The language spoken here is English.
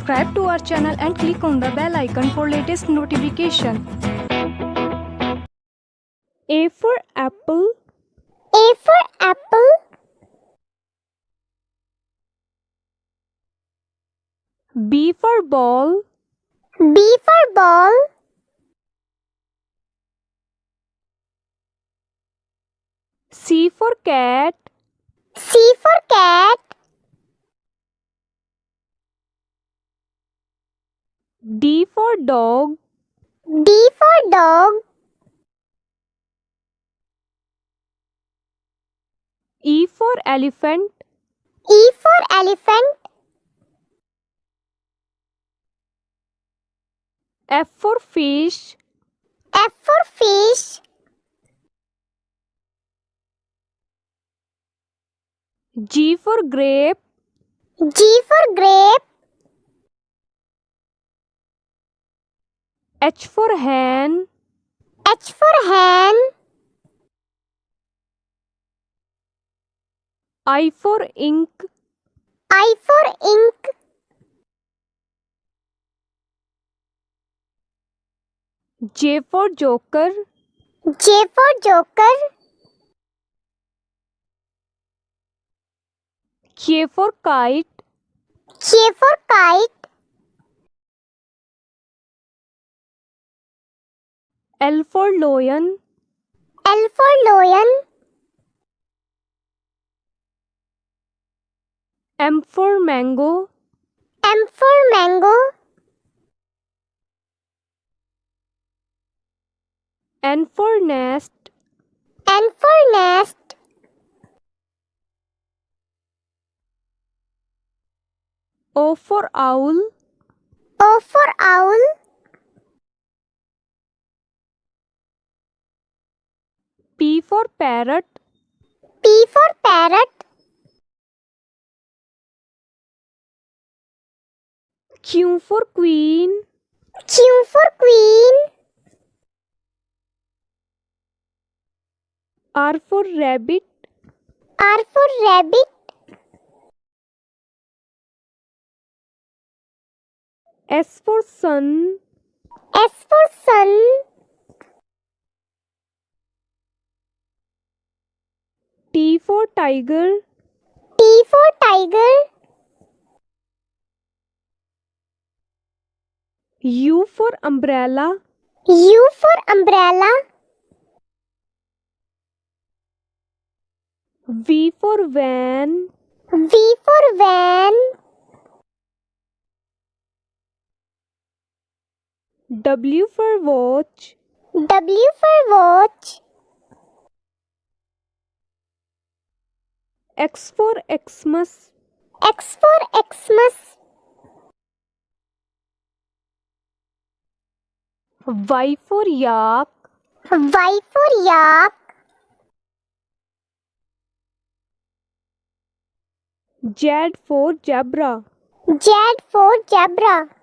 subscribe to our channel and click on the bell icon for latest notification. A for apple. A for apple. B for ball. B for ball. C for cat. C for cat. D for dog. D for dog. E for elephant. E for elephant. F for fish. F for fish. G for grape. G for grape. H for hen. H for hen. I for ink. I for ink. J for joker. J for joker. K for kite. K for kite. L for lion. L for lion. M for mango. M for mango. N for nest. N for nest. O for owl. O for owl. P for parrot. P for parrot. Q for queen. Q for queen. R for rabbit. R for rabbit. S for sun. S for sun. T for tiger. T for tiger. U for umbrella. U for umbrella. V for van. V for van. W for watch. W for watch. X for Xmas. X for Xmas. Y for yak. Y for yak. Z for zebra. Z for zebra.